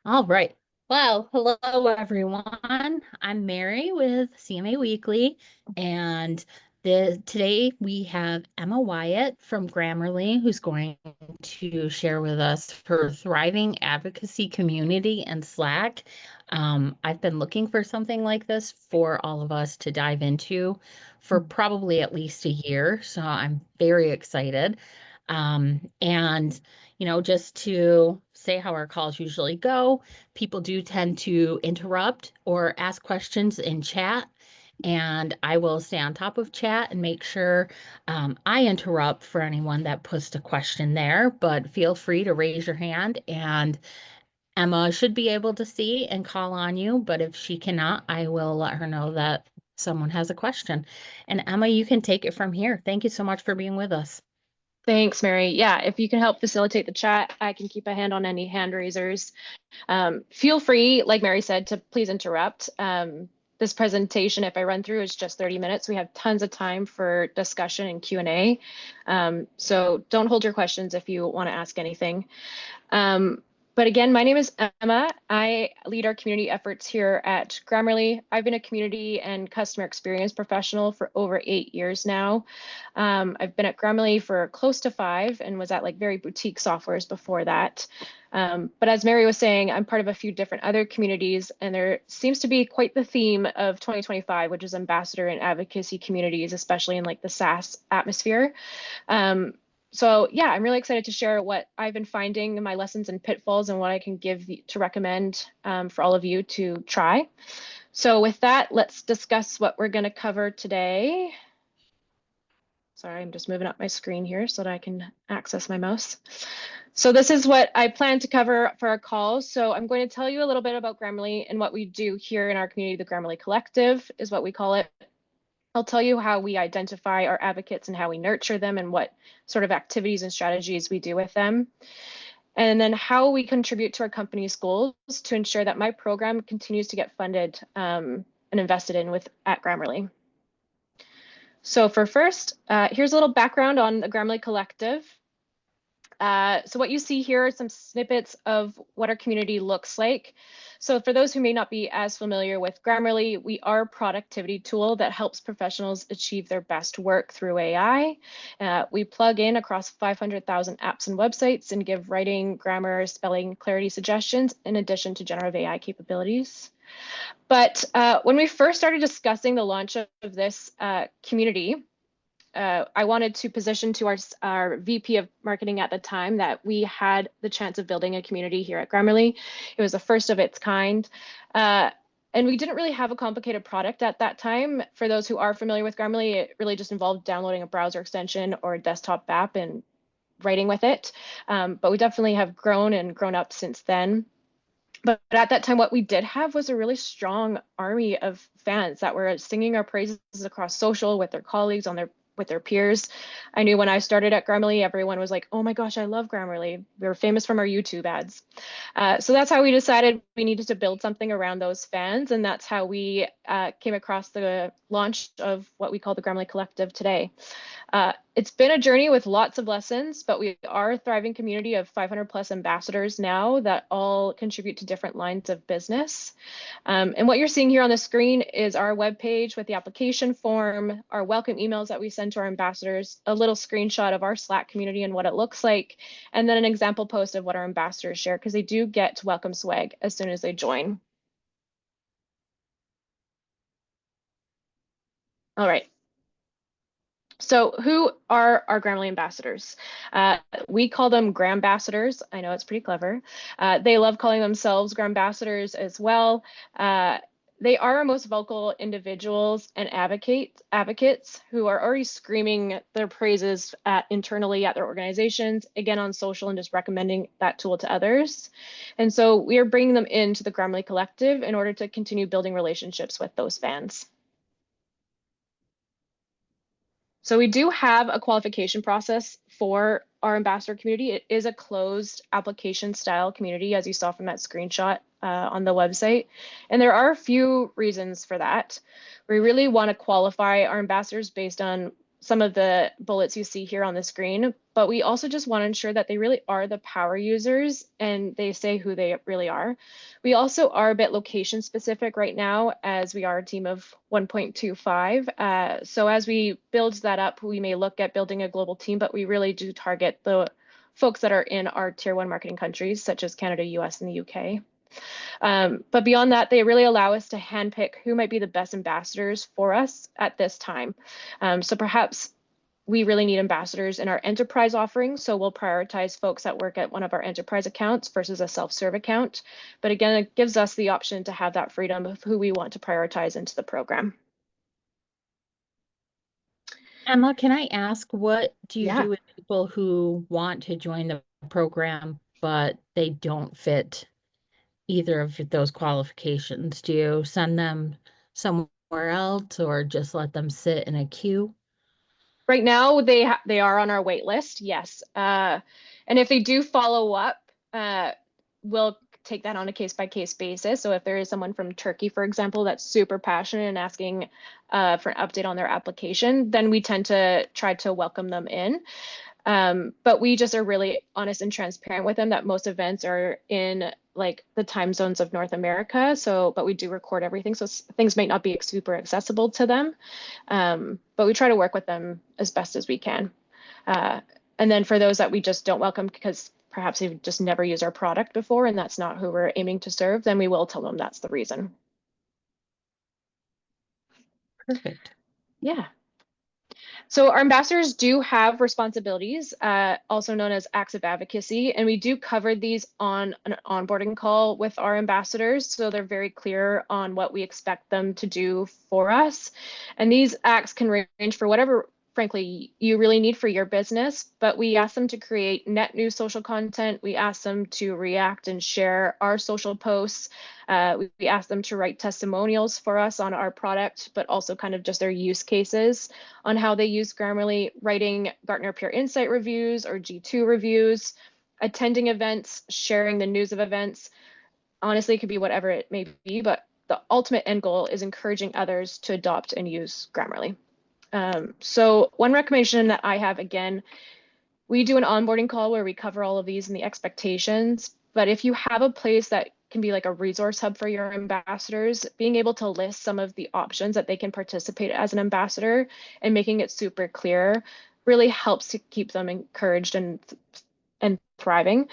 All right. Well, hello everyone. I'm Mary with CMA Weekly, and today we have Emma Wyatt from Grammarly, who's going to share with us her thriving advocacy community and Slack. I've been looking for something like this for all of us to dive into for probably at least a year, so I'm very excited. And just to say how our calls usually go, people do tend to interrupt or ask questions in chat, and I will stay on top of chat and make sure I interrupt for anyone that puts a question there. But feel free to raise your hand, and Emma should be able to see and call on you. But if she cannot, I will let her know that someone has a question. And Emma, you can take it from here. Thank you so much for being with us. Thanks, Mary. Yeah, if you can help facilitate the chat, I can keep a hand on any hand raisers. Feel free, like Mary said, to please interrupt. This presentation, if I run through, is just 30 minutes. We have tons of time for discussion and Q&A. So don't hold your questions if you want to ask anything. But again, my name is Emma. I lead our community efforts here at Grammarly. I've been a community and customer experience professional for over 8 years now. I've been at Grammarly for close to 5 and was at like very boutique softwares before that. But as Mary was saying, I'm part of a few different other communities, and there seems to be quite the theme of 2025, which is ambassador and advocacy communities, especially in like the SaaS atmosphere. So yeah, I'm really excited to share what I've been finding in my lessons and pitfalls and what I can give to recommend for all of you to try. So with that, let's discuss what we're going to cover today. Sorry, I'm just moving up my screen here so that I can access my mouse. So this is what I plan to cover for our call. So I'm going to tell you a little bit about Grammarly and what we do here in our community. The Grammarly Collective is what we call it. I'll tell you how we identify our advocates and how we nurture them and what sort of activities and strategies we do with them. And then how we contribute to our company's goals to ensure that my program continues to get funded and invested in at Grammarly. So for first, here's a little background on the Grammarly Collective. So what you see here are some snippets of what our community looks like. So for those who may not be as familiar with Grammarly, we are a productivity tool that helps professionals achieve their best work through AI. We plug in across 500,000 apps and websites and give writing, grammar, spelling, clarity suggestions in addition to generative AI capabilities. But when we first started discussing the launch of this community, I wanted to position to our VP of marketing at the time that we had the chance of building a community here at Grammarly. It was the first of its kind. And we didn't really have a complicated product at that time. For those who are familiar with Grammarly, it really just involved downloading a browser extension or a desktop app and writing with it. But we definitely have grown and grown up since then. But at that time, what we did have was a really strong army of fans that were singing our praises across social with their colleagues with their peers. I knew when I started at Grammarly, everyone was like, oh my gosh, I love Grammarly. We were famous from our YouTube ads. So that's how we decided we needed to build something around those fans. And that's how we came across the launch of what we call the Grammarly Collective today. It's been a journey with lots of lessons, but we are a thriving community of 500 plus ambassadors now that all contribute to different lines of business. And what you're seeing here on the screen is our webpage with the application form, our welcome emails that we send to our ambassadors, a little screenshot of our Slack community and what it looks like, and then an example post of what our ambassadors share, because they do get welcome swag as soon as they join. All right. So who are our Grammarly ambassadors? We call them Grambassadors. I know it's pretty clever. They love calling themselves Grambassadors as well. They are our most vocal individuals and advocates who are already screaming their praises internally at their organizations, again on social, and just recommending that tool to others. And so we are bringing them into the Grammarly Collective in order to continue building relationships with those fans. So we do have a qualification process for our ambassador community. It is a closed application style community, as you saw from that screenshot on the website. And there are a few reasons for that. We really want to qualify our ambassadors based on some of the bullets you see here on the screen, but we also just want to ensure that they really are the power users and they say who they really are. We also are a bit location specific right now, as we are a team of 1.25. So as we build that up, we may look at building a global team, but we really do target the folks that are in our tier 1 marketing countries, such as Canada, US, and the UK. But beyond that, they really allow us to handpick who might be the best ambassadors for us at this time. So perhaps we really need ambassadors in our enterprise offering. So we'll prioritize folks that work at one of our enterprise accounts versus a self-serve account. But again, it gives us the option to have that freedom of who we want to prioritize into the program. Emma, can I ask, what do you Yeah. do with people who want to join the program, but they don't fit either of those qualifications? Do you send them somewhere else or just let them sit in a queue? Right now, they are on our wait list, yes. And if they do follow up, we'll take that on a case-by-case basis. So if there is someone from Turkey, for example, that's super passionate and asking for an update on their application, then we tend to try to welcome them in. But we just are really honest and transparent with them that most events are in like the time zones of North America. So, but we do record everything. So things might not be super accessible to them. But we try to work with them as best as we can. And then for those that we just don't welcome because perhaps they've just never used our product before and that's not who we're aiming to serve, then we will tell them that's the reason. Perfect. Yeah. So our ambassadors do have responsibilities, also known as acts of advocacy, and we do cover these on an onboarding call with our ambassadors. So they're very clear on what we expect them to do for us. And these acts can range for whatever, frankly, you really need for your business, but we ask them to create net new social content. We ask them to react and share our social posts. We ask them to write testimonials for us on our product, but also kind of just their use cases on how they use Grammarly, writing Gartner Peer Insight reviews or G2 reviews, attending events, sharing the news of events. Honestly, it could be whatever it may be, but the ultimate end goal is encouraging others to adopt and use Grammarly. So one recommendation that I have, again, we do an onboarding call where we cover all of these and the expectations. But if you have a place that can be like a resource hub for your ambassadors, being able to list some of the options that they can participate as an ambassador and making it super clear really helps to keep them encouraged and thriving.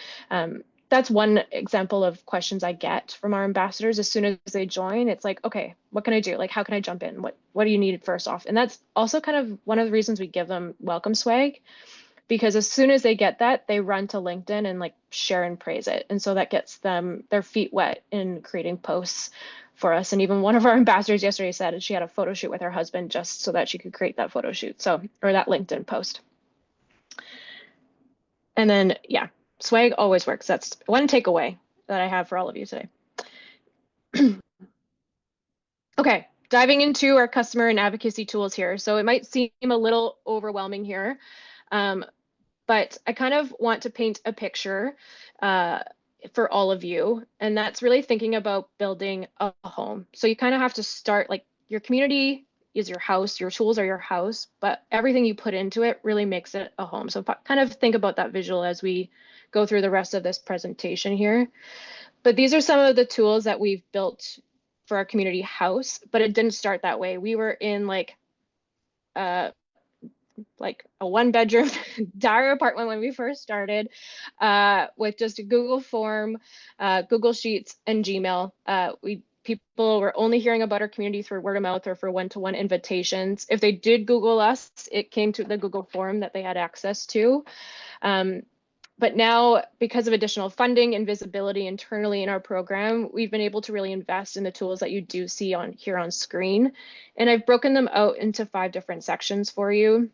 That's one example of questions I get from our ambassadors as soon as they join. It's like, okay, what can I do? Like, how can I jump in? What do you need first off? And that's also kind of one of the reasons we give them welcome swag, because as soon as they get that, they run to LinkedIn and like share and praise it. And so that gets them their feet wet in creating posts for us. And even one of our ambassadors yesterday said she had a photo shoot with her husband just so that she could create that photo shoot. So, or that LinkedIn post. And then, yeah, swag always works. That's one takeaway that I have for all of you today. Okay, diving into our customer and advocacy tools here. So it might seem a little overwhelming here, but I kind of want to paint a picture for all of you, and that's really thinking about building a home. So you kind of have to start, like, your community is your house, your tools are your house, but everything you put into it really makes it a home. So kind of think about that visual as we go through the rest of this presentation here. But these are some of the tools that we've built for our community house, but it didn't start that way. We were in like a 1-bedroom dire apartment when we first started, with just a Google form, Google Sheets, and Gmail. People were only hearing about our community through word of mouth or for one-to-one invitations. If they did Google us, it came to the Google form that they had access to. But now, because of additional funding and visibility internally in our program, we've been able to really invest in the tools that you do see on here on screen. And I've broken them out into 5 different sections for you.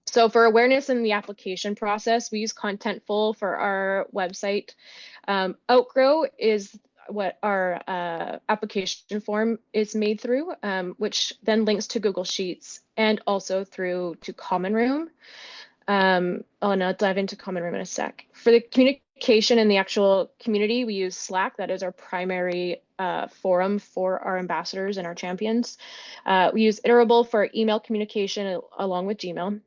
So for awareness in the application process, we use Contentful for our website. Outgrow is what our application form is made through, which then links to Google Sheets and also through to Common Room. And I'll dive into Common Room in a sec. For the communication in the actual community, we use Slack. That is our primary forum for our ambassadors and our champions. We use Iterable for email communication along with Gmail.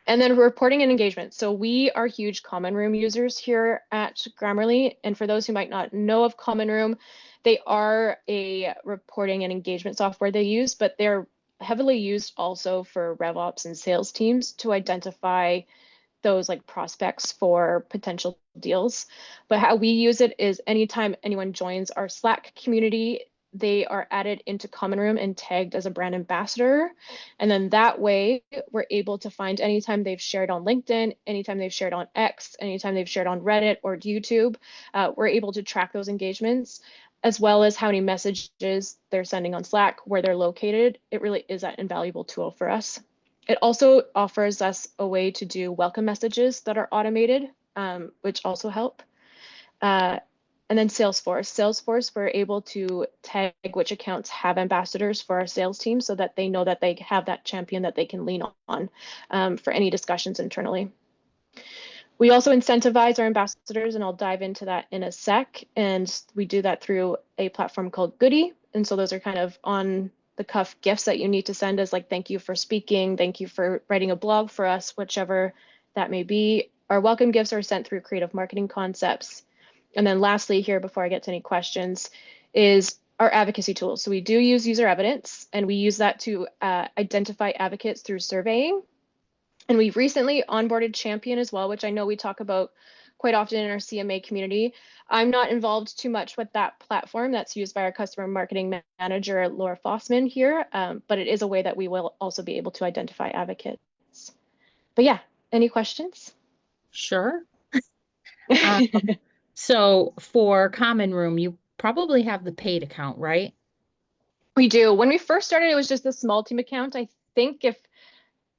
And then reporting and engagement. So we are huge Common Room users here at Grammarly. And for those who might not know of Common Room, they are a reporting and engagement software they use, but they're heavily used also for RevOps and sales teams to identify those like prospects for potential deals. But how we use it is anytime anyone joins our Slack community, they are added into Common Room and tagged as a brand ambassador. And then that way we're able to find anytime they've shared on LinkedIn, anytime they've shared on X, anytime they've shared on Reddit or YouTube, we're able to track those engagements as well as how many messages they're sending on Slack, where they're located. It really is an invaluable tool for us. It also offers us a way to do welcome messages that are automated, which also help. And then Salesforce. Salesforce, we're able to tag which accounts have ambassadors for our sales team so that they know that they have that champion that they can lean on for any discussions internally. We also incentivize our ambassadors, and I'll dive into that in a sec. And we do that through a platform called Goody. And so those are kind of on the cuff gifts that you need to send as like, thank you for speaking, thank you for writing a blog for us, whichever that may be. Our welcome gifts are sent through Creative Marketing Concepts. And then lastly here, before I get to any questions, is our advocacy tools. So we do use user evidence, and we use that to identify advocates through surveying. And we've recently onboarded Champion as well, which I know we talk about quite often in our CMA community. I'm not involved too much with that platform. That's used by our customer marketing manager, Laura Fossman here, but it is a way that we will also be able to identify advocates. But yeah, any questions? Sure. So for Common Room, you probably have the paid account, right? We do. When we first started, it was just a small team account. I think if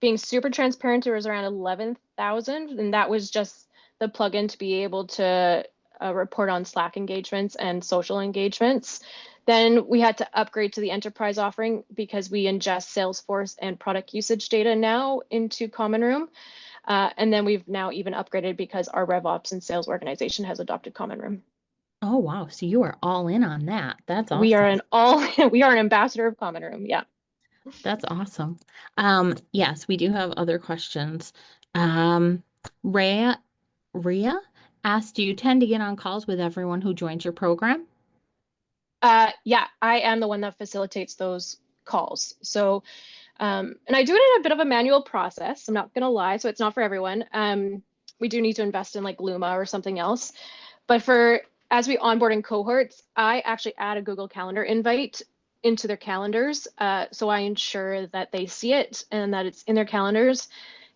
being super transparent, it was around 11,000, and that was just the plugin to be able to report on Slack engagements and social engagements. Then we had to upgrade to the enterprise offering because we ingest Salesforce and product usage data now into Common Room. And then we've now even upgraded because our RevOps and sales organization has adopted Common Room. Oh, wow. So you are all in on that. That's We are awesome. we are an ambassador of Common Room. Yeah. That's awesome. Yes, we do have other questions. Um, Rhea, Rhea asked, do you tend to get on calls with everyone who joins your program? Yeah, I am the one that facilitates those calls. So, and I do it in a bit of a manual process. I'm not gonna lie, so it's not for everyone. We do need to invest in like Luma or something else. But for as we onboard in cohorts, I actually add a Google Calendar invite into their calendars. So I ensure that they see it and that it's in their calendars.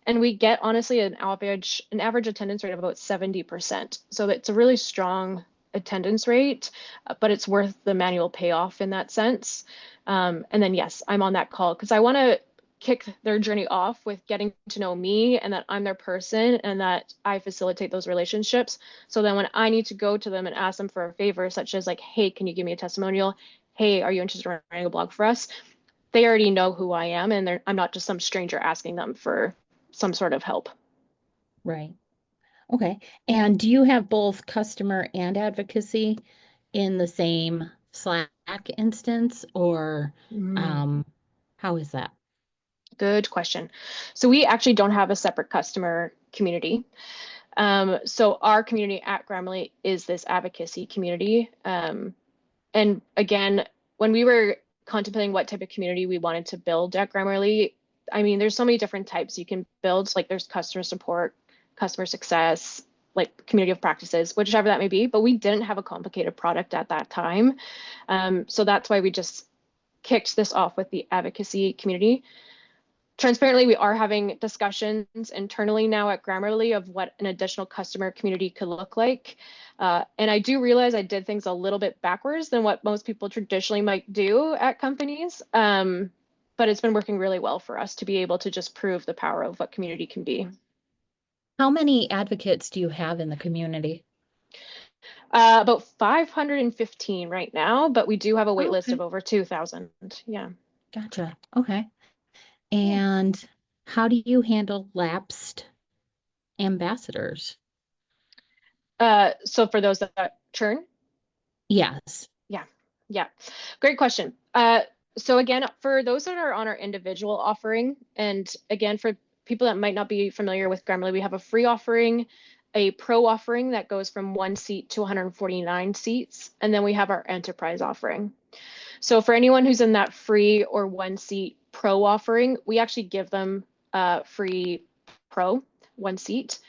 And we get honestly an average attendance rate of about 70%. So it's a really strong attendance rate, but it's worth the manual payoff in that sense. And then yes, I'm on that call because I want to kick their journey off with getting to know me and that I'm their person and that I facilitate those relationships. So then when I need to go to them and ask them for a favor, such as like, hey, can you give me a testimonial? Hey, are you interested in writing a blog for us? They already know who I am, and I'm not just some stranger asking them for some sort of help. Right. Okay. And do you have both customer and advocacy in the same Slack instance, or Mm. um, how is that? Good question. So we actually don't have a separate customer community. So our community at Grammarly is this advocacy community. And again, when we were contemplating what type of community we wanted to build at Grammarly, I mean, there's so many different types you can build. Like there's customer support, customer success, like community of practices, whichever that may be. But we didn't have a complicated product at that time. So that's why we just kicked this off with the advocacy community. Transparently, we are having discussions internally now at Grammarly of what an additional customer community could look like. And I do realize I did things a little bit backwards than what most people traditionally might do at companies. But it's been working really well for us to be able to just prove the power of what community can be. How many advocates do you have in the community? About 515 right now, but we do have a wait Oh, list of okay. over 2,000. Yeah. Gotcha. Okay. Yeah. And how do you handle lapsed ambassadors? So for those that churn, Yes. yeah, yeah, great question. So again, for those that are on our individual offering, and again, for people that might not be familiar with Grammarly, we have a free offering, a pro offering that goes from 1 seat to 149 seats, and then we have our enterprise offering. So for anyone who's in that free or 1 seat pro offering, we actually give them free pro 1 seat.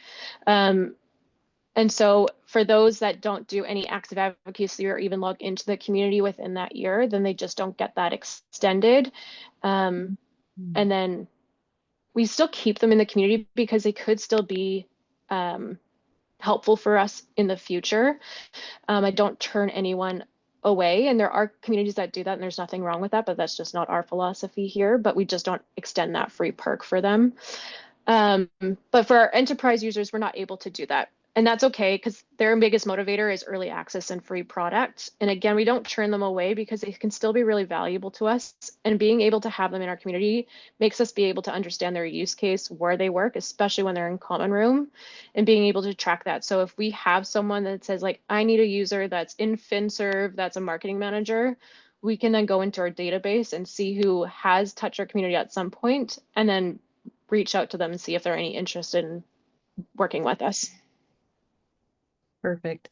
Um, and so for those that don't do any active advocacy or even log into the community within that year, then they just don't get that extended. Um, Mm. and then we still keep them in the community because they could still be helpful for us in the future. I don't turn anyone away, and there are communities that do that, and there's nothing wrong with that, but that's just not our philosophy here. But we just don't extend that free perk for them. But for our enterprise users, we're not able to do that. And that's okay because their biggest motivator is early access and free product. And again, we don't turn them away because they can still be really valuable to us. And being able to have them in our community makes us be able to understand their use case, where they work, especially when they're in common room, and being able to track that. So if we have someone that says like, I need a user that's in FinServe, that's a marketing manager, we can then go into our database and see who has touched our community at some point and then reach out to them and see if they're any interested in working with us. Perfect.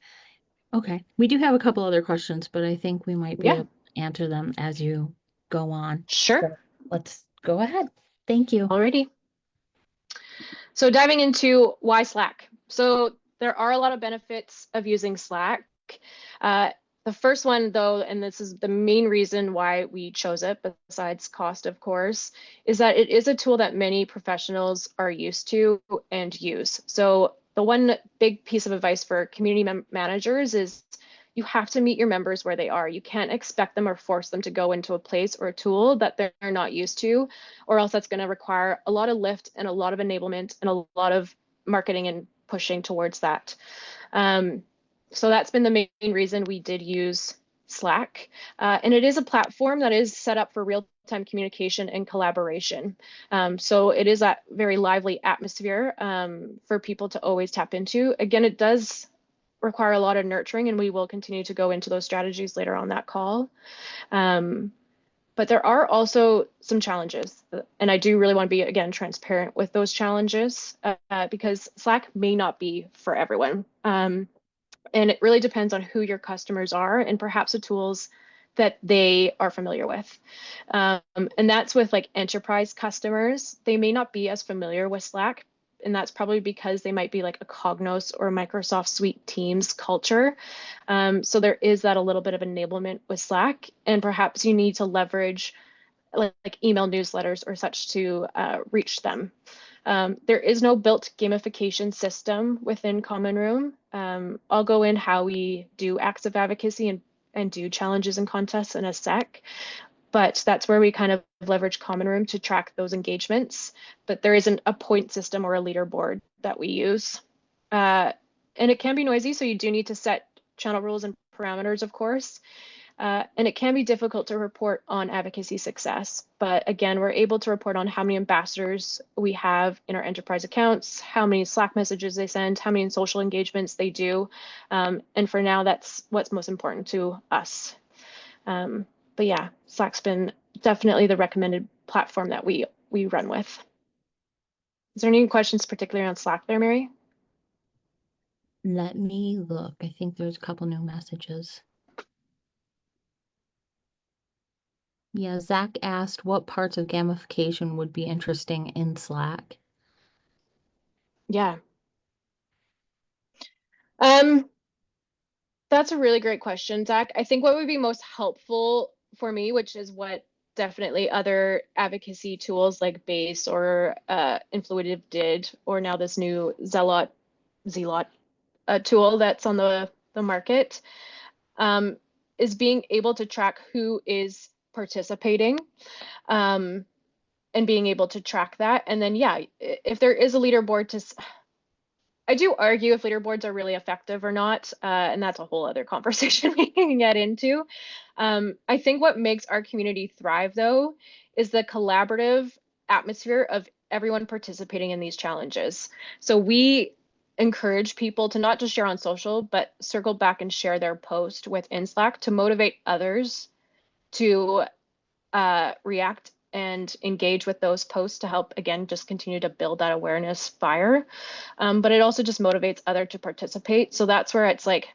Okay. We do have a couple other questions, but I think we might be Yeah, able to answer them as you go on. sure. So let's go ahead. Thank you. Alrighty. So diving into why Slack. So there are a lot of benefits of using Slack. Uh, the first one, though, and this is the main reason why we chose it, besides cost, of course, is that it is a tool that many professionals are used to and use. So the one big piece of advice for community managers is you have to meet your members where they are. You can't expect them or force them to go into a place or a tool that they're not used to, or else that's going to require a lot of lift and a lot of enablement and a lot of marketing and pushing towards that. Um, so that's been the main reason we did use Slack. And it is a platform that is set up for real-time communication and collaboration. So it is a very lively atmosphere for people to always tap into. Again, it does require a lot of nurturing, and we will continue to go into those strategies later on that call. Um, but there are also some challenges, and I do really want to be, again, transparent with those challenges because Slack may not be for everyone. And it really depends on who your customers are and perhaps the tools that they are familiar with. And that's with like enterprise customers. They may not be as familiar with Slack, and that's probably because they might be like a Cognos or Microsoft Suite Teams culture. So there is that a little bit of enablement with Slack, and perhaps you need to leverage like email newsletters or such to reach them. There is no built gamification system within Common Room. I'll go in how we do acts of advocacy and do challenges and contests in a sec, but that's where we kind of leverage Common Room to track those engagements. But there isn't a point system or a leaderboard that we use. And it can be noisy, so you do need to set channel rules and parameters, of course. And it can be difficult to report on advocacy success. But again, we're able to report on how many ambassadors we have in our enterprise accounts, how many Slack messages they send, how many social engagements they do. And for now, that's what's most important to us. But yeah, Slack's been definitely the recommended platform that we run with. Is there any questions particularly on Slack there, Mary? Let me look. I think there's a couple new messages. Yeah, Zach asked what parts of gamification would be interesting in Slack. Yeah. Um, That's a really great question, Zach. I think what would be most helpful for me, which is what definitely other advocacy tools like Base or Influitive did, or now this new Zealot tool that's on the market, um, is being able to track who is participating. Um, and being able to track that. And then, yeah, if there is a leaderboard to I do argue if leaderboards are really effective or not, and that's a whole other conversation we can get into. I think what makes our community thrive, though, is the collaborative atmosphere of everyone participating in these challenges. So we encourage people to not just share on social, but circle back and share their post within Slack to motivate others to react and engage with those posts to help, again, just continue to build that awareness fire. But it also just motivates others to participate. So that's where it's like,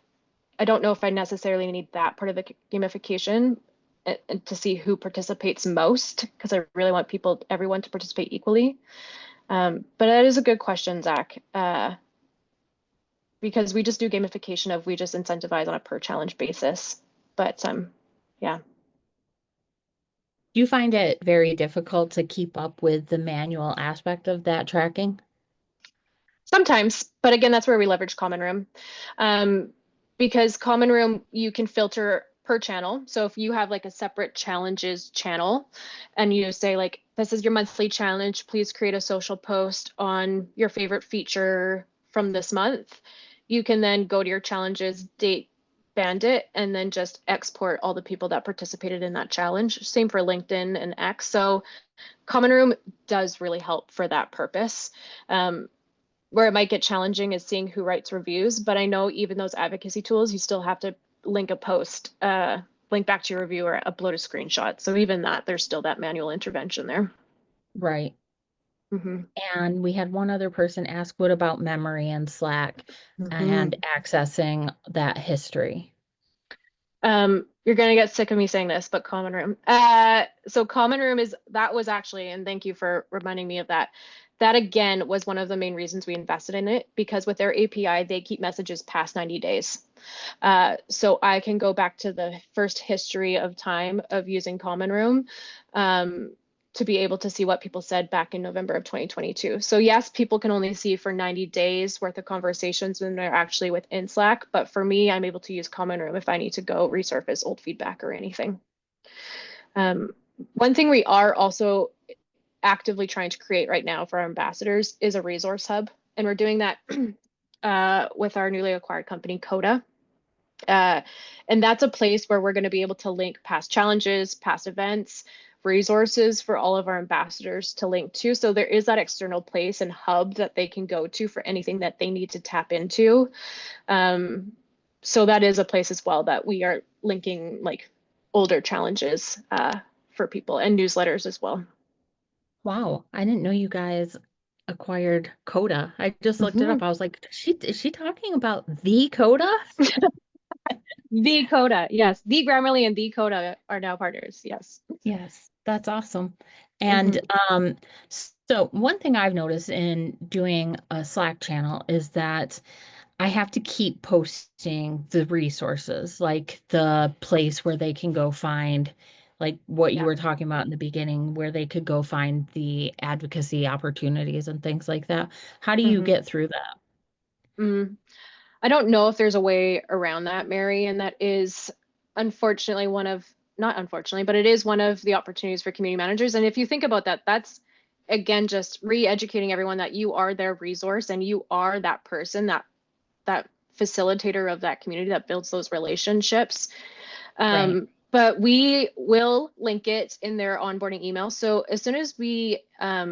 I don't know if I necessarily need that part of the gamification and to see who participates most, because I really want everyone to participate equally. But that is a good question, Zach, because we just do gamification we just incentivize on a per challenge basis. But yeah. Do you find it very difficult to keep up with the manual aspect of that tracking? Sometimes, but again, that's where we leverage Common Room. Because Common Room, you can filter per channel. So if you have like a separate challenges channel and you say like, this is your monthly challenge, please create a social post on your favorite feature from this month, you can then go to your challenges, date, bandit, and then just export all the people that participated in that challenge. Same for LinkedIn and X. So Common Room does really help for that purpose. Where it might get challenging is seeing who writes reviews, but I know even those advocacy tools, you still have to link a post, link back to your review or upload a screenshot. So even that, there's still that manual intervention there. Right. Mm-hmm. And we had one other person ask, what about memory and Slack Mm-hmm. and accessing that history? You're gonna get sick of me saying this, but Common Room. So Common Room that was actually, and thank you for reminding me of that. That again was one of the main reasons we invested in it, because with their API, they keep messages past 90 days. So I can go back to the first history of time of using Common Room to be able to see what people said back in November of 2022. So yes, people can only see for 90 days worth of conversations when they're actually within Slack. But for me, I'm able to use Common Room if I need to go resurface old feedback or anything. One thing we are also actively trying to create right now for our ambassadors is a resource hub. And we're doing that with our newly acquired company, Coda. And that's a place where we're going to be able to link past challenges, past events, resources for all of our ambassadors to link to. So there is that external place and hub that they can go to for anything that they need to tap into. So that is a place as well that we are linking like older challenges for people and newsletters as well. Wow, I didn't know you guys acquired Coda. I just looked it Mm-hmm. up. I was like, is she talking about the Coda? The Coda, yes. The Grammarly and the Coda are now partners. Yes. Yes, that's awesome. And Mm-hmm. so one thing I've noticed in doing a Slack channel is that I have to keep posting the resources, like the place where they can go find, like what you Yeah. were talking about in the beginning, where they could go find the advocacy opportunities and things like that. How do you Mm-hmm. get through that? Mm. I don't know if there's a way around that, Mary, and that is unfortunately not unfortunately, but it is one of the opportunities for community managers. And if you think about that, that's again just re-educating everyone that you are their resource and you are that person, that facilitator of that community that builds those relationships. Right. But we will link it in their onboarding email. So as soon as we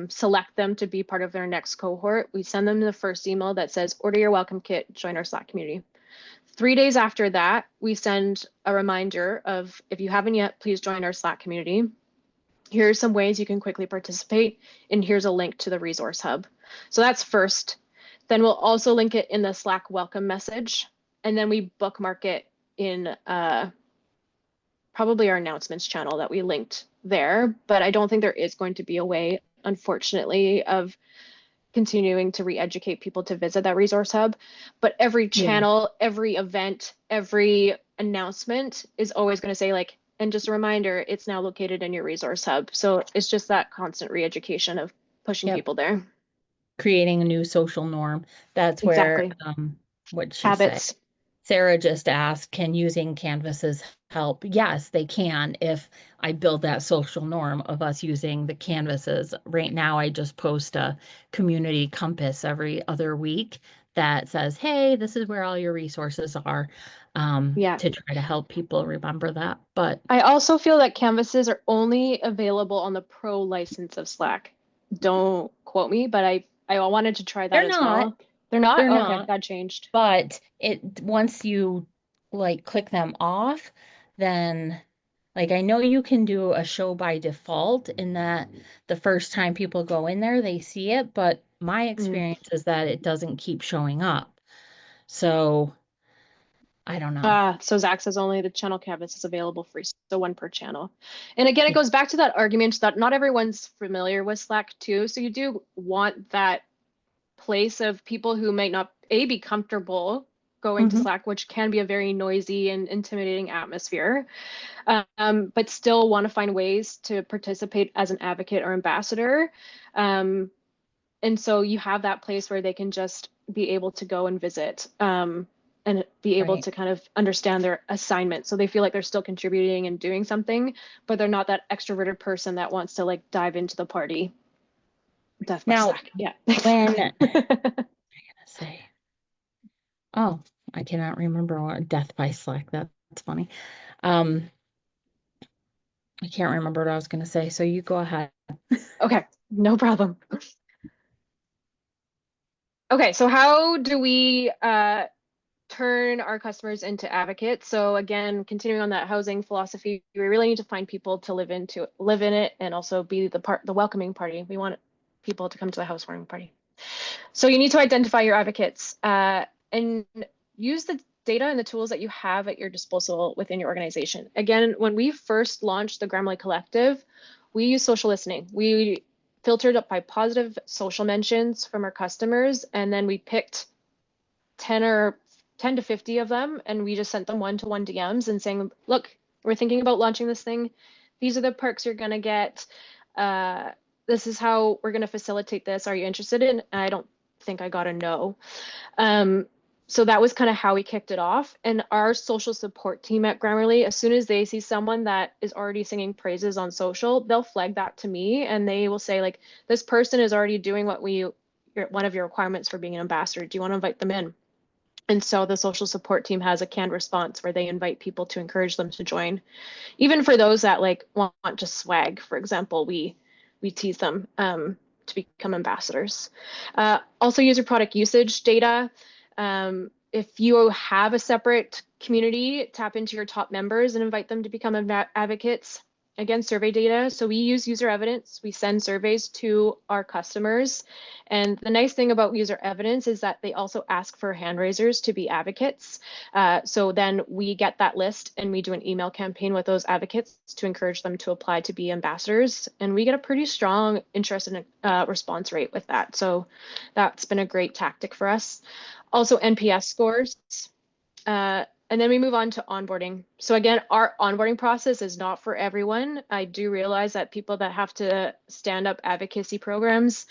select them to be part of their next cohort, we send them the first email that says, order your welcome kit, join our Slack community. 3 days after that, we send a reminder of, if you haven't yet, please join our Slack community. Here are some ways you can quickly participate, and here's a link to the resource hub. So that's first. Then we'll also link it in the Slack welcome message, and then we bookmark it in probably our announcements channel that we linked there. But I don't think there is going to be a way, unfortunately, of continuing to re-educate people to visit that resource hub. But every Yeah. channel, every event, every announcement is always going to say like, and just a reminder, it's now located in your resource hub. So it's just that constant re-education of pushing Yep. people there. Creating a new social norm. That's where, Exactly. what'd she say? Habits. Sarah just asked, can using canvases help? Yes, they can if I build that social norm of us using the canvases. Right now, I just post a community compass every other week that says, hey, this is where all your resources are, Yeah. to try to help people remember that. But I also feel that canvases are only available on the pro license of Slack. Don't quote me, but I wanted to try that they're as not. well. They're not? They're Okay, not, that changed. but it once you like click them off, then like I know you can do a show by default in that the first time people go in there, they see it, but my Mm. experience is that it doesn't keep showing up. So I don't know. So Zach says only the channel canvas is available free, so one per channel. And again, it Yeah. goes back to that argument that not everyone's familiar with Slack too. So you do want that place of people who might not be comfortable going to Hmm. Slack, which can be a very noisy and intimidating atmosphere, but still want to find ways to participate as an advocate or ambassador. Um, and so you have that place where they can just be able to go and visit, and be able Right. to kind of understand their assignment. So they feel like they're still contributing and doing something, but they're not that extroverted person that wants to like dive into the party. Death by Now, Slack. Yeah. when say, oh, I cannot remember what death by Slack. That's funny. Um, I can't remember what I was going to say. So you go ahead. Okay, no problem. Okay, so how do we turn our customers into advocates? So again, continuing on that housing philosophy, we really need to find people to live in it, and also be the welcoming party. We want people to come to the housewarming party. So you need to identify your advocates, and use the data and the tools that you have at your disposal within your organization. Again, when we first launched the Grammarly Collective, we used social listening. We filtered up by positive social mentions from our customers, and then we picked 10 to 50 of them, and we just sent them one-to-one DMs and saying, look, we're thinking about launching this thing. These are the perks you're going to get. Uh, this is how we're going to facilitate this. Are you interested in? And I don't think I got a no. Um, so that was kind of how we kicked it off. And our social support team at Grammarly, as soon as they see someone that is already singing praises on social, they'll flag that to me, and they will say, like, this person is already doing one of your requirements for being an ambassador. Do you want to invite them in? And so the social support team has a canned response where they invite people to encourage them to join. Even for those that like want just swag, for example, we tease them, to become ambassadors. Also, user product usage data. If you have a separate community, tap into your top members and invite them to become advocates. Again, survey data. So we use user evidence. We send surveys to our customers. And the nice thing about user evidence is that they also ask for hand raisers to be advocates. So then we get that list and we do an email campaign with those advocates to encourage them to apply to be ambassadors. And we get a pretty strong interest and response rate with that. So that's been a great tactic for us. Also, NPS scores. And then we move on to onboarding. So again, our onboarding process is not for everyone. I do realize that people that have to stand up advocacy programs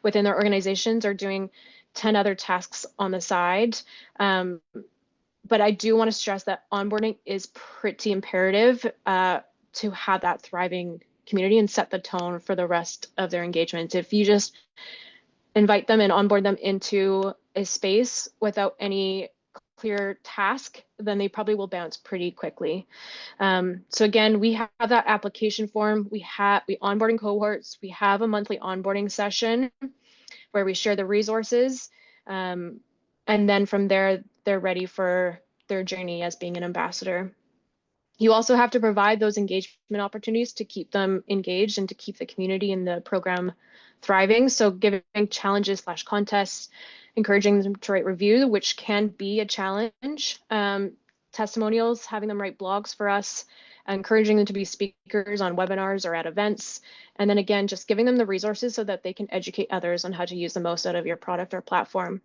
within their organizations are doing 10 other tasks on the side. But I do want to stress that onboarding is pretty imperative, to have that thriving community and set the tone for the rest of their engagement. If you just invite them and onboard them into a space without any clear task, then they probably will bounce pretty quickly. So again, we have that application form. We onboarding cohorts. We have a monthly onboarding session where we share the resources. And then from there, they're ready for their journey as being an ambassador. You also have to provide those engagement opportunities to keep them engaged and to keep the community and the program thriving. So giving challenges/contests, encouraging them to write review, which can be a challenge. Testimonials, having them write blogs for us, encouraging them to be speakers on webinars or at events. And then again, just giving them the resources so that they can educate others on how to use the most out of your product or platform.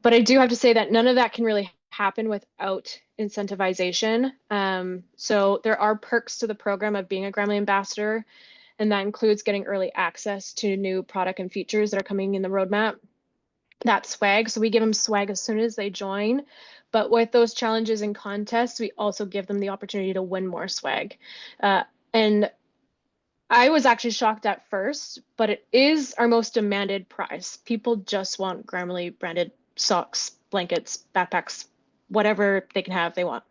But I do have to say that none of that can really happen without incentivization. So there are perks to the program of being a Grammarly ambassador, and that includes getting early access to new product and features that are coming in the roadmap. That's swag. So we give them swag as soon as they join. But with those challenges and contests, we also give them the opportunity to win more swag. And I was actually shocked at first, but it is our most demanded prize. People just want Grammarly branded socks, blankets, backpacks, whatever they can have, they want.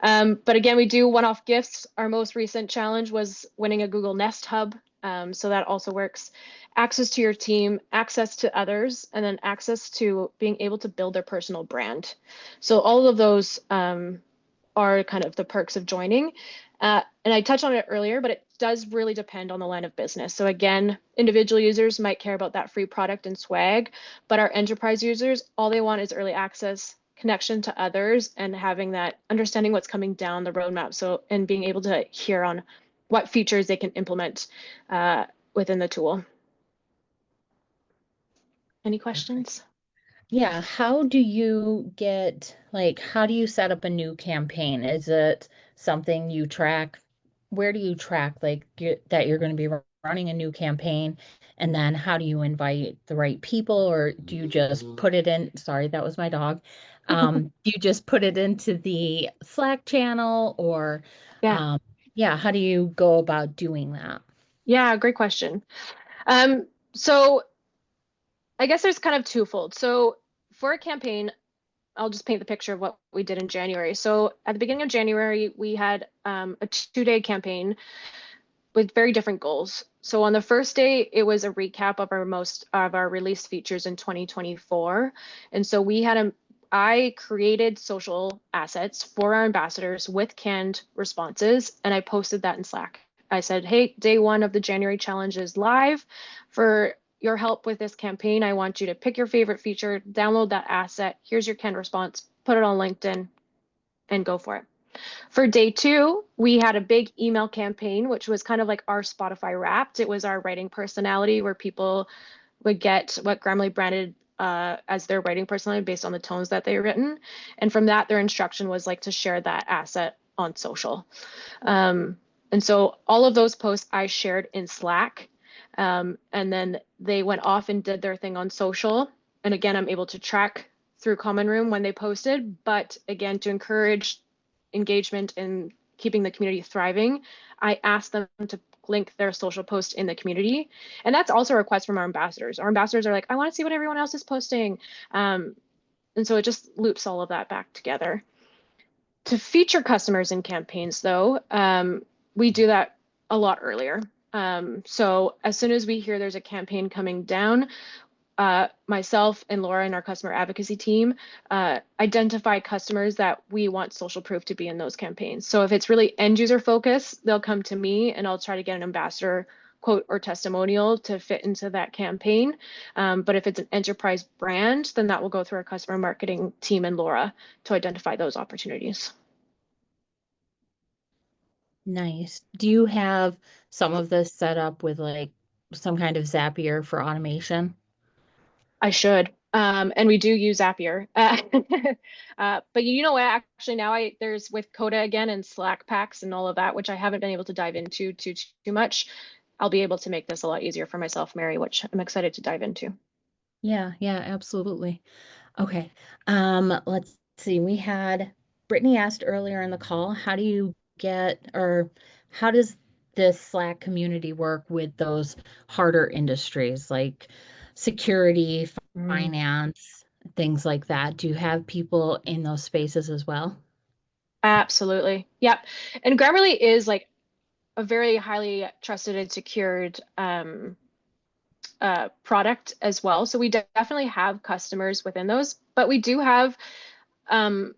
But again, we do one-off gifts. Our most recent challenge was winning a Google Nest Hub So that also works. Access to your team, access to others, and then access to being able to build their personal brand. So all of those are kind of the perks of joining. And I touched on it earlier, but it does really depend on the line of business. So again, individual users might care about that free product and swag, but our enterprise users, all they want is early access, connection to others, and having that understanding what's coming down the roadmap. So, and being able to hear on what features they can implement within the tool. Any Perfect. questions? Yeah, how do you get, like, how do you set up a new campaign? Is it something you track? Where do you track, like, that you're going to be running a new campaign? And then how do you invite the right people? Or do you just put it in? Sorry, that was my dog. Do you just put it into the Slack channel? Or, Yeah, um, yeah, how do you go about doing that? yeah, great question. So I guess there's kind of twofold. So for a campaign, I'll just paint the picture of what we did in January. So at the beginning of January, we had a 2-day campaign with very different goals. So on the first day, it was a recap of our released features in 2024. And so I created social assets for our ambassadors with canned responses, and I posted that in Slack. I said, hey, day one of the January challenge is live. For your help with this campaign, I want you to pick your favorite feature, download that asset. Here's your canned response, put it on LinkedIn, and go for it. For day two, we had a big email campaign, which was kind of like our Spotify Wrapped. It was our writing personality where people would get what Grammarly branded as their writing personality based on the tones that they written. And from that, their instruction was like to share that asset on social. And so all of those posts I shared in Slack. And then they went off and did their thing on social. And again, I'm able to track through Common Room when they posted. But again, to encourage engagement and keeping the community thriving, I asked them to link their social post in the community. And that's also a request from our ambassadors. Our ambassadors are like, I want to see what everyone else is posting. And so it just loops all of that back together. To feature customers in campaigns, though, we do that a lot earlier. So as soon as we hear there's a campaign coming down, myself and Laura and our customer advocacy team identify customers that we want social proof to be in those campaigns. So if it's really end user focused, they'll come to me and I'll try to get an ambassador quote or testimonial to fit into that campaign. But if it's an enterprise brand, then that will go through our customer marketing team and Laura to identify those opportunities. Nice. Do you have some of this set up with like some kind of Zapier for automation? I should. And we do use Zapier. But you know what? Actually, now there's with Coda again and Slack packs and all of that, which I haven't been able to dive into too much. I'll be able to make this a lot easier for myself, Mary, which I'm excited to dive into. Yeah, yeah, absolutely. Okay. Let's see. We had Brittany asked earlier in the call, how do you get or how does this Slack community work with those harder industries like security, Mm. finance, things like that? Do you have people in those spaces as well? Absolutely. Yep. And Grammarly is like a very highly trusted and secured product as well. So we definitely have customers within those, but we do have um,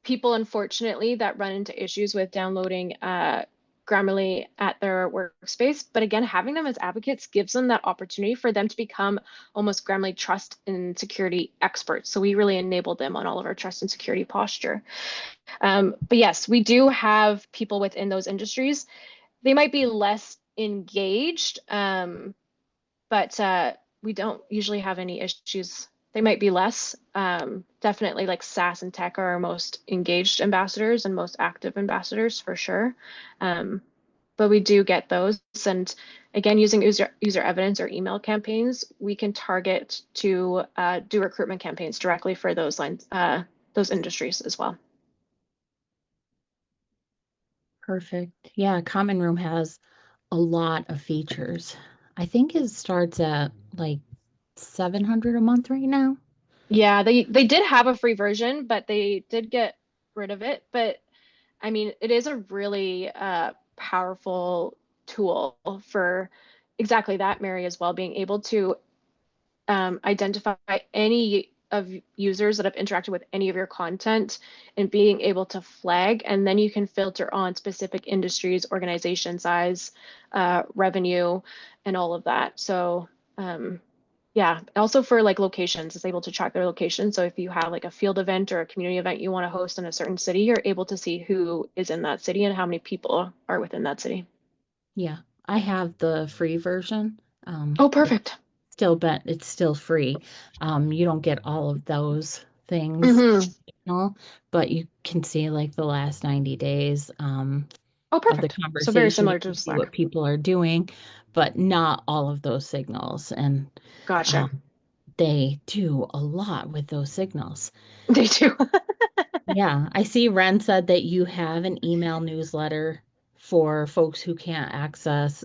people, unfortunately, that run into issues with downloading Grammarly at their workspace. But again, having them as advocates gives them that opportunity for them to become almost Grammarly trust and security experts. So we really enable them on all of our trust and security posture. But yes, we do have people within those industries. They might be less engaged, but we don't usually have any issues. They might be less. Definitely like SaaS and tech are our most engaged ambassadors and most active ambassadors for sure. Um, but we do get those. And again, using user evidence or email campaigns, we can target to do recruitment campaigns directly for those industries as well. Perfect. Yeah, Common Room has a lot of features. I think it starts at like 700 a month right now. Yeah, they did have a free version, but they did get rid of it. But I mean, it is a really powerful tool for exactly that, Mary, as well, being able to identify any of users that have interacted with any of your content and being able to flag, and then you can filter on specific industries, organization size, revenue, and all of that. So yeah, also for like locations, it's able to track their location. So if you have like a field event or a community event you want to host in a certain city, you're able to see who is in that city and how many people are within that city. Yeah, I have the free version. Oh, It's perfect. it's still free. You don't get all of those things, Mm-hmm. no, but you can see like the last 90 days Oh, of the perfect. So very conversation. You similar to can see what Slack. people are doing, but not all of those signals. And Gotcha. um, they do a lot with those signals. They do. Yeah, I see Ren said that you have an email newsletter for folks who can't access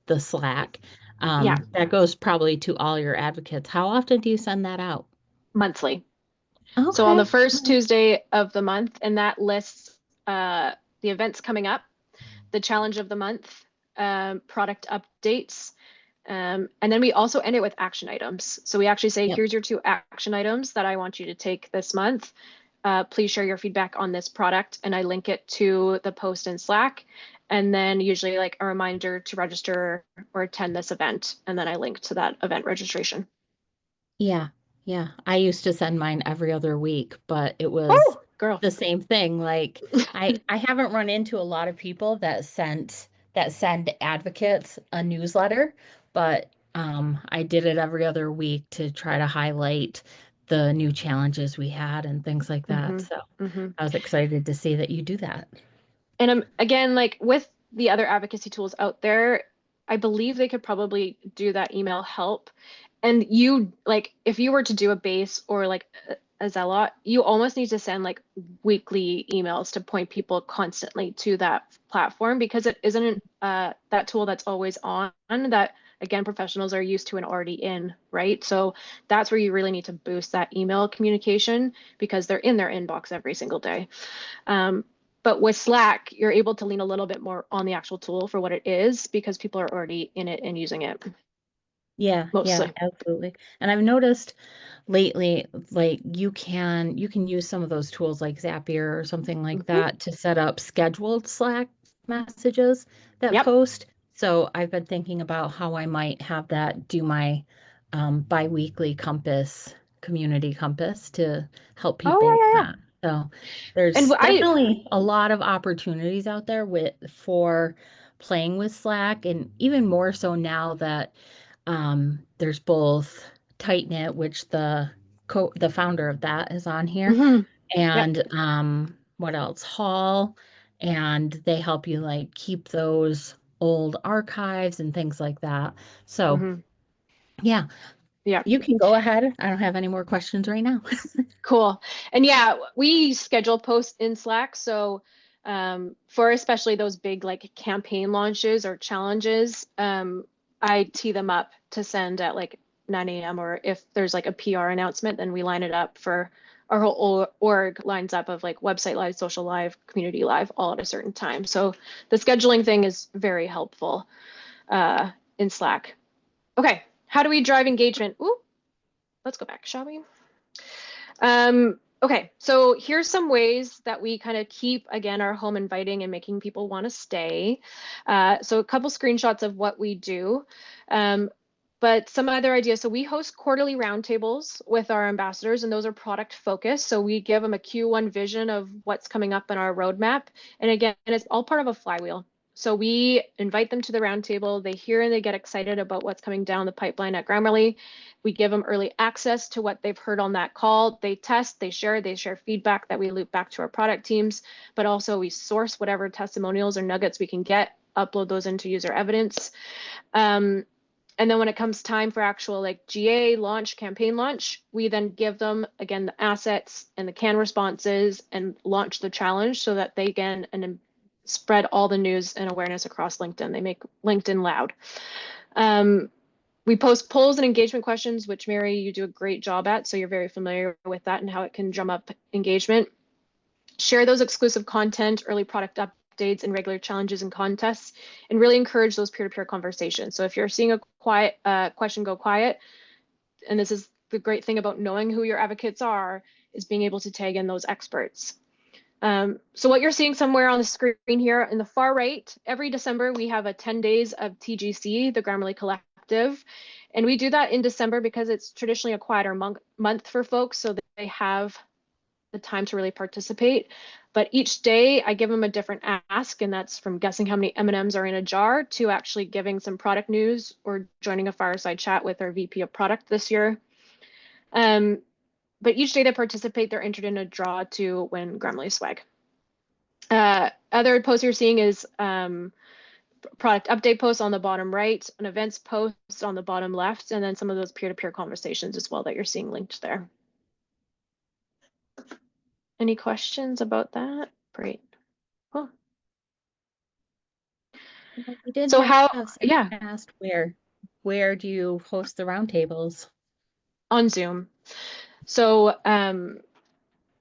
the Slack. Yeah, That goes probably to all your advocates. How often do you send that out? monthly. So on the Okay. first Tuesday of the month, and that lists the events coming up, the challenge of the month, product updates, and then we also end it with action items. So we actually say, Yep. here's your 2 action items that I want you to take this month. Please share your feedback on this product. And I link it to the post in Slack. And then usually like a reminder to register or attend this event. And then I link to that event registration. Yeah, yeah. I used to send mine every other week, but it was Oh, girl. the same thing. Like I haven't run into a lot of people that send advocates a newsletter, but I did it every other week to try to highlight the new challenges we had and things like that. Mm-hmm. So Mm-hmm. I was excited to see that you do that. And again, like with the other advocacy tools out there, I believe they could probably do that email help. And you like if you were to do a base or like a Zealot, you almost need to send like weekly emails to point people constantly to that platform because it isn't that tool that's always on that again professionals are used to and already in, right? So that's where you really need to boost that email communication because they're in their inbox every single day. Um, but with Slack, you're able to lean a little bit more on the actual tool for what it is because people are already in it and using it Yeah, yeah, mostly. absolutely. And I've noticed lately, like you can use some of those tools like Zapier or something like Hmm. that to set up scheduled Slack messages that Yep. post. So I've been thinking about how I might have that do my biweekly compass, community compass to help Oh people with yeah, yeah, that. So yeah. And there's I definitely a lot of opportunities out there with for playing with Slack, and even more so now that there's both Tight Knit, which the founder of that is on here, hmm Yep. and what else? Hall, and they help you like keep those old archives and things like that. So hmm yeah, Yep. you can go ahead. I don't have any more questions right now. Cool. And yeah, we schedule posts in Slack. So for especially those big like campaign launches or challenges, I tee them up to send at like 9 a.m. or if there's like a PR announcement, then we line it up for our whole org lines up of like website live, social live, community live, all at a certain time. So the scheduling thing is very helpful in Slack. Okay, how do we drive engagement? Ooh, let's go back, shall we? Okay, so here's some ways that we kind of keep, again, our home inviting and making people want to stay. So a couple screenshots of what we do. Um, but some other ideas. So we host quarterly roundtables with our ambassadors, and those are product focused. So we give them a Q1 vision of what's coming up in our roadmap. And again, it's all part of a flywheel. So we invite them to the roundtable. They hear and they get excited about what's coming down the pipeline at Grammarly. We give them early access to what they've heard on that call. They test, they share feedback that we loop back to our product teams, but also we source whatever testimonials or nuggets we can get, upload those into user evidence. And then when it comes time for actual like GA launch, campaign launch, we then give them again the assets and the can responses and launch the challenge so that they can and spread all the news and awareness across LinkedIn. They make LinkedIn loud. Um, we post polls and engagement questions, which Mary, you do a great job at. So you're very familiar with that and how it can drum up engagement. Share those exclusive content, early product updates updates and regular challenges and contests, and really encourage those peer-to-peer conversations. So if you're seeing a quiet question go quiet, and this is the great thing about knowing who your advocates are, is being able to tag in those experts. So what you're seeing somewhere on the screen here in the far right, every December we have a 10 days of TGC, the Grammarly Collective. And we do that in December because it's traditionally a quieter month for folks, so that they have the time to really participate. But each day I give them a different ask, and that's from guessing how many M&Ms are in a jar to actually giving some product news or joining a fireside chat with our VP of product this year. But each day they participate, they're entered in a draw to win Grammarly swag. Other posts you're seeing is product update posts on the bottom right, an events post on the bottom left, and then some of those peer-to-peer conversations as well that you're seeing linked there. Any questions about that? Great. Cool. We did So how, have yeah, someone asked where do you host the roundtables? on Zoom. So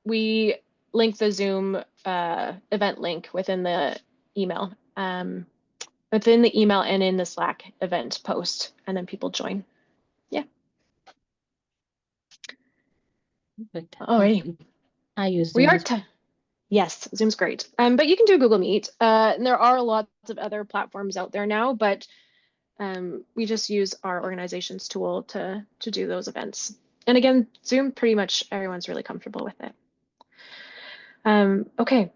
we link the Zoom event link within the email. Within the email and in the Slack event post, and then people join. Yeah. Perfect. All right. I use We Zoom are as well. Yes, Zoom's great. But you can do Google Meet. And there are lots of other platforms out there now, but we just use our organization's tool to do those events. And again, Zoom, pretty much everyone's really comfortable with it. Okay,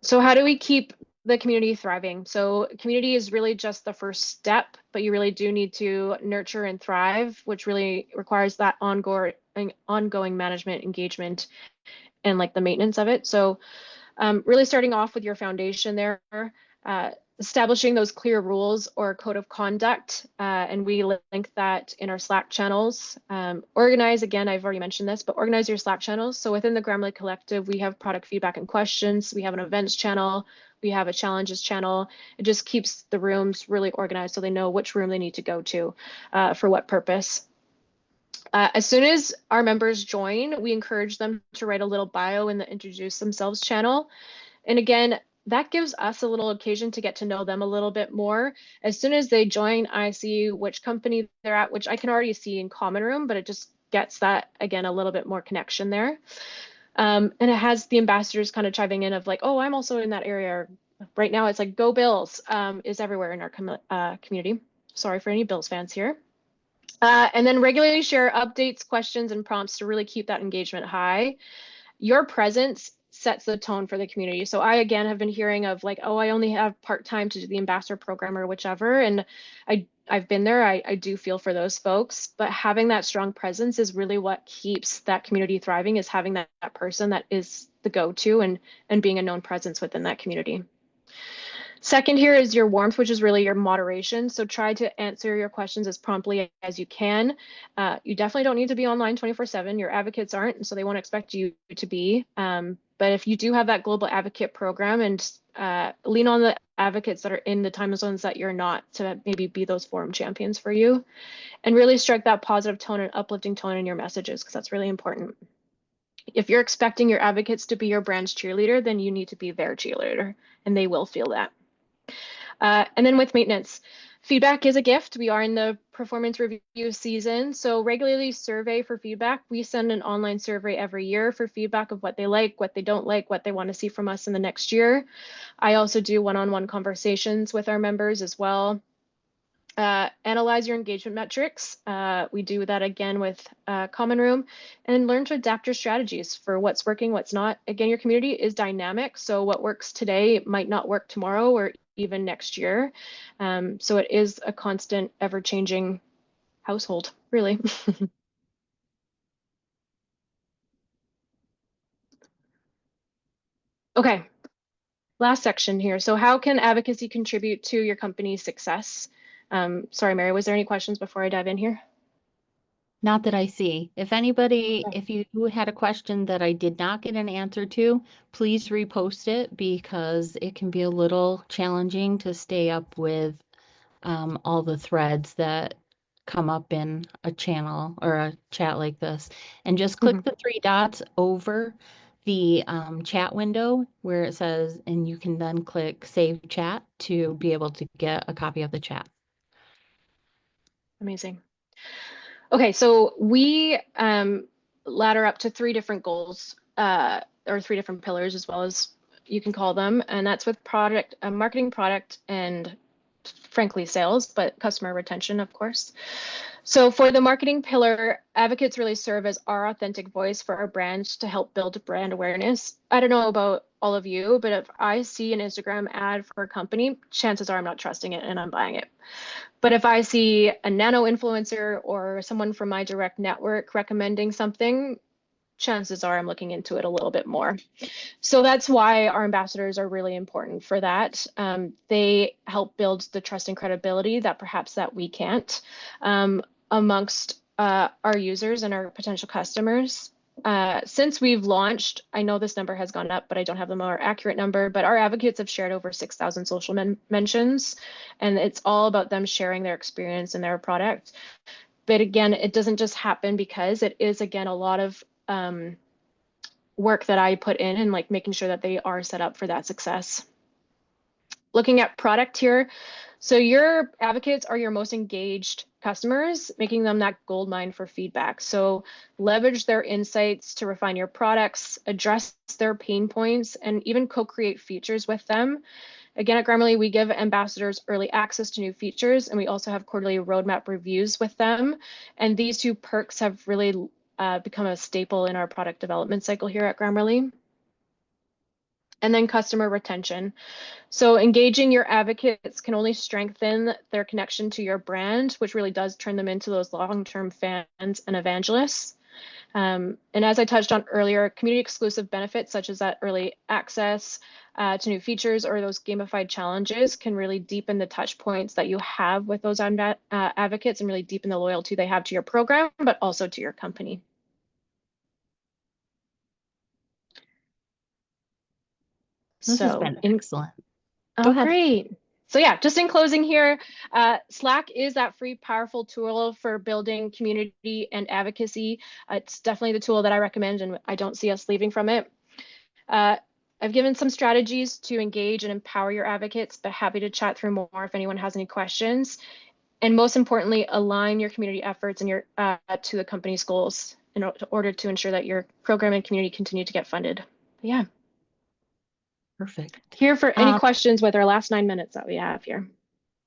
so how do we keep the community thriving? So community is really just the first step, but you really do need to nurture and thrive, which really requires that ongoing management, engagement, and like the maintenance of it. So really starting off with your foundation there, establishing those clear rules or code of conduct, and we link that in our Slack channels. Organize, again, I've already mentioned this, but organize your Slack channels. So within the Grammarly Collective, we have product feedback and questions, we have an events channel, we have a challenges channel. It just keeps the rooms really organized so they know which room they need to go to for what purpose. As soon as our members join, we encourage them to write a little bio in the introduce themselves channel. And again, that gives us a little occasion to get to know them a little bit more. As soon as they join, I see which company they're at, which I can already see in Common Room, but it just gets that, again, a little bit more connection there. And it has the ambassadors kind of chiming in of like, oh, I'm also in that area. Right now, it's like Go Bills is everywhere in our community. Sorry for any Bills fans here. And then regularly share updates, questions, and prompts to really keep that engagement high. Your presence sets the tone for the community. So I, again, have been hearing of like, oh, I only have part-time to do the ambassador program or whichever. And I've been there. I do feel for those folks, but having that strong presence is really what keeps that community thriving, is having that person that is the go-to and being a known presence within that community. Second here is your warmth, which is really your moderation. So try to answer your questions as promptly as you can. You definitely don't need to be online 24/7. Your advocates aren't, and so they won't expect you to be. But if you do have that global advocate program, and lean on the advocates that are in the time zones that you're not to maybe be those forum champions for you, and really strike that positive tone and uplifting tone in your messages, because that's really important. If you're expecting your advocates to be your brand's cheerleader, then you need to be their cheerleader, and they will feel that. And then with maintenance, feedback is a gift. We are in the performance review season, so regularly survey for feedback. We send an online survey every year for feedback of what they like, what they don't like, what they want to see from us in the next year. I also do one-on-one conversations with our members as well. Analyze your engagement metrics. We do that again with Common Room, and learn to adapt your strategies for what's working, what's not. Again, your community is dynamic, so what works today might not work tomorrow or even next year. So it is a constant, ever-changing household, really. Okay, last section here. So how can advocacy contribute to your company's success? Sorry, Mary, was there any questions before I dive in here? Not that I see. Okay. If you had a question that I did not get an answer to, please repost it, because it can be a little challenging to stay up with all the threads that come up in a channel or a chat like this. And just click Mhm. the three dots over the chat window where it says, and you can then click Save Chat to be able to get a copy of the chat. Amazing. Okay, so we ladder up to three different goals, or three different pillars, as well as you can call them, and that's with product, marketing, product, and frankly sales, but customer retention, of course. So for the marketing pillar, advocates really serve as our authentic voice for our brand to help build brand awareness. I don't know about all of you, but if I see an Instagram ad for a company, chances are I'm not trusting it and I'm buying it. But if I see a nano influencer or someone from my direct network recommending something, chances are I'm looking into it a little bit more. So that's why our ambassadors are really important for that. They help build the trust and credibility that perhaps that we can't amongst our users and our potential customers. Since we've launched, I know this number has gone up, but I don't have the more accurate number, but our advocates have shared over 6,000 social mentions, and it's all about them sharing their experience and their product. But again, it doesn't just happen because it is, again, a lot of work that I put in and like making sure that they are set up for that success. Looking at product here, so your advocates are your most engaged customers, making them that gold mine for feedback. So leverage their insights to refine your products, address their pain points, and even co-create features with them. Again, at Grammarly, we give ambassadors early access to new features, and we also have quarterly roadmap reviews with them. And these two perks have really become a staple in our product development cycle here at Grammarly. And then customer retention. So engaging your advocates can only strengthen their connection to your brand, which really does turn them into those long-term fans and evangelists. And as I touched on earlier, community exclusive benefits such as that early access to new features or those gamified challenges can really deepen the touch points that you have with those advocates and really deepen the loyalty they have to your program, but also to your company. This has So been excellent. Go oh, ahead. great. So yeah, just in closing here, Slack is that free, powerful tool for building community and advocacy. It's definitely the tool that I recommend, and I don't see us leaving from it. I've given some strategies to engage and empower your advocates, but happy to chat through more if anyone has any questions. And most importantly, align your community efforts and your to the company's goals in order to ensure that your program and community continue to get funded. But yeah. Perfect. Here for any questions with our last 9 minutes that we have here.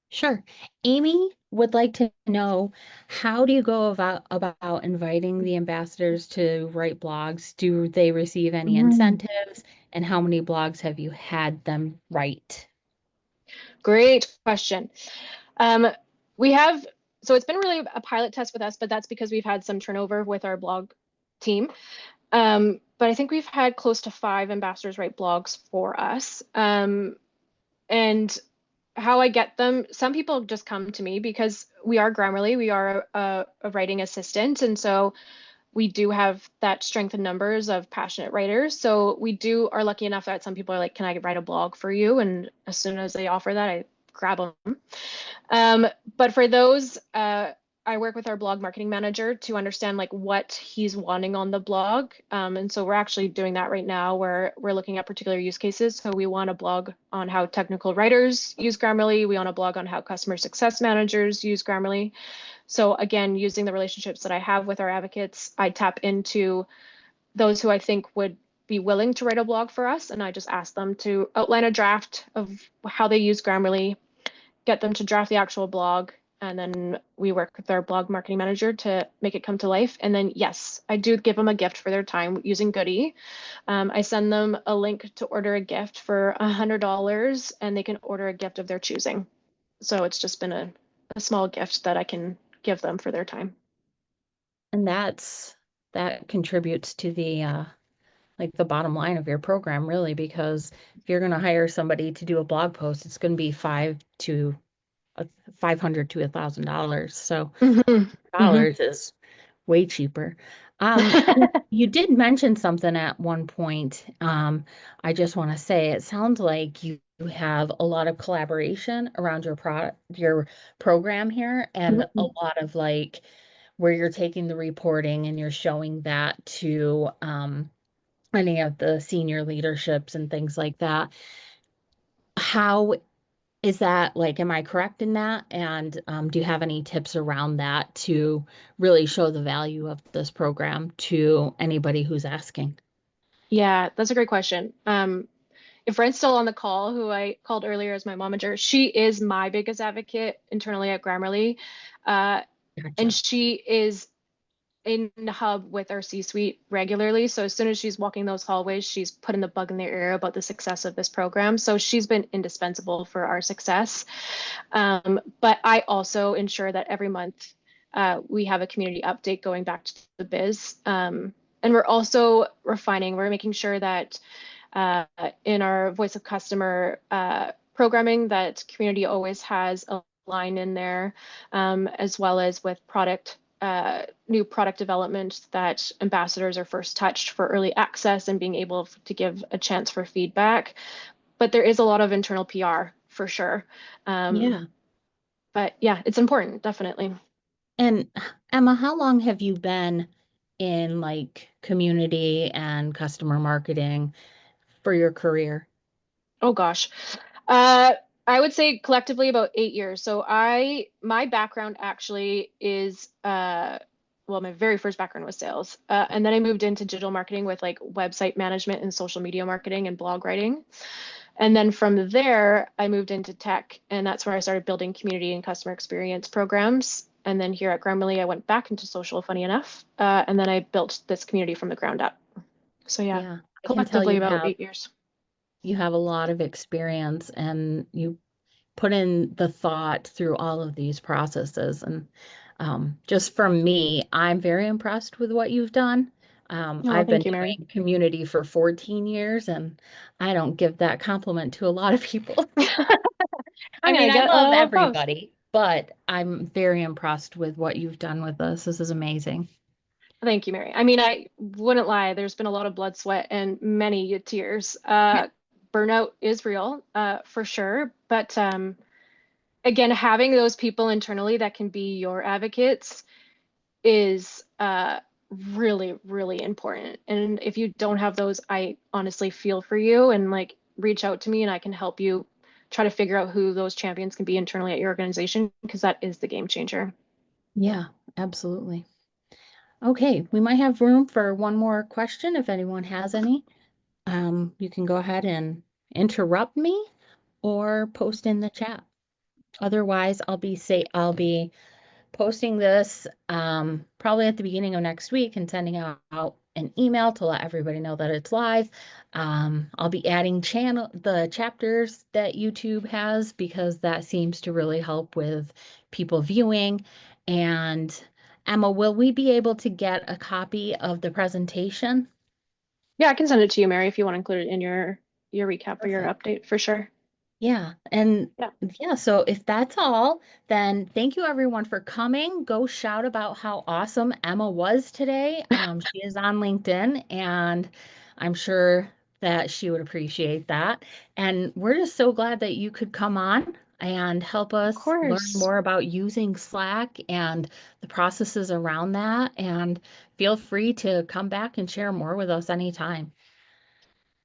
Sure. Amy would like to know, how do you go about inviting the ambassadors to write blogs? Do they receive any incentives? And how many blogs have you had them write? Great question. We have, so it's been really a pilot test with us, but that's because we've had some turnover with our blog team. But I think we've had close to 5 ambassadors write blogs for us. And how I get them, some people just come to me because we are Grammarly, we are a writing assistant. And so we do have that strength in numbers of passionate writers. So we are lucky enough that some people are like, can I write a blog for you? And as soon as they offer that, I grab them. But for those, I work with our blog marketing manager to understand like what he's wanting on the blog. And so we're actually doing that right now where we're looking at particular use cases. So we want a blog on how technical writers use Grammarly. We want a blog on how customer success managers use Grammarly. So again, using the relationships that I have with our advocates, I tap into those who I think would be willing to write a blog for us. And I just ask them to outline a draft of how they use Grammarly, get them to draft the actual blog, and then we work with our blog marketing manager to make it come to life. And then, yes, I do give them a gift for their time using Goody. I send them a link to order a gift for $100, and they can order a gift of their choosing. So it's just been a small gift that I can give them for their time. And that contributes to the like the bottom line of your program, really, because if you're going to hire somebody to do a blog post, it's going to be $500 to $1,000. So dollars is way cheaper. You did mention something at one point. I just want to say it sounds like you have a lot of collaboration around your program here, and a lot of like where you're taking the reporting and you're showing that to any of the senior leaderships and things like that. How is that like, am I correct in that? And do you have any tips around that to really show the value of this program to anybody who's asking? Yeah, that's a great question. If Ren's still on the call, who I called earlier as my momager, she is my biggest advocate internally at Grammarly. Uh, and Gotcha. she is in the hub with our C-suite regularly. So as soon as she's walking those hallways, she's putting the bug in their ear about the success of this program. So she's been indispensable for our success. But I also ensure that every month we have a community update going back to the biz. And we're also refining, we're making sure that uh, in our voice of customer programming that community always has a line in there, as well as with new product development that ambassadors are first touched for early access and being able to give a chance for feedback. But there is a lot of internal PR for sure. Um, Yeah. but yeah, it's important, definitely. And Emma, how long have you been in like community and customer marketing for your career? Oh gosh. Uh, I would say collectively about 8 years. So my background actually is, well, my very first background was sales. And then I moved into digital marketing with like website management and social media marketing and blog writing. And then from there, I moved into tech, and that's where I started building community and customer experience programs. And then here at Grammarly, I went back into social, funny enough. And then I built this community from the ground up. So yeah, Yeah, I can tell collectively about 8 years. you have a lot of experience and you put in the thought through all of these processes. And just from me, I'm very impressed with what you've done. Oh, I've been thank you, Mary. doing community for 14 years, and I don't give that compliment to a lot of people. I I'm mean, gonna I get love a post. everybody, but I'm very impressed with what you've done with this. This is amazing. Thank you, Mary. I mean, I wouldn't lie. There's been a lot of blood, sweat, and many tears. Burnout is real, for sure. But again, having those people internally that can be your advocates is really, really important. And if you don't have those, I honestly feel for you and like reach out to me and I can help you try to figure out who those champions can be internally at your organization because that is the game changer. Yeah, absolutely. Okay, we might have room for one more question if anyone has any. You can go ahead and interrupt me or post in the chat. Otherwise, I'll be posting this probably at the beginning of next week and sending out an email to let everybody know that it's live. I'll be adding the chapters that YouTube has because that seems to really help with people viewing. And Emma, will we be able to get a copy of the presentation? Yeah, I can send it to you, Mary, if you want to include it in your recap or your Perfect. update for sure. Yeah, and Yeah, yeah, so if that's all, then thank you everyone for coming. Go shout about how awesome Emma was today. She is on LinkedIn, and I'm sure that she would appreciate that. And we're just so glad that you could come on and help of us learn course. more about using Slack and the processes around that. And feel free to come back and share more with us anytime.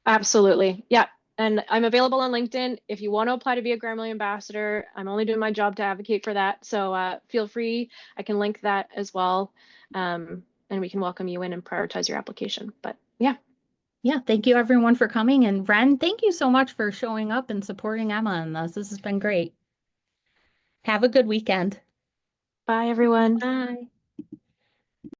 Absolutely. Yeah. And I'm available on LinkedIn. If you want to apply to be a Grammarly ambassador, I'm only doing my job to advocate for that. So feel free. I can link that as well. And we can welcome you in and prioritize your application. But yeah, Yeah, thank you everyone for coming. And Ren, thank you so much for showing up and supporting Emma in this. This has been great. Have a good weekend. bye everyone. Bye.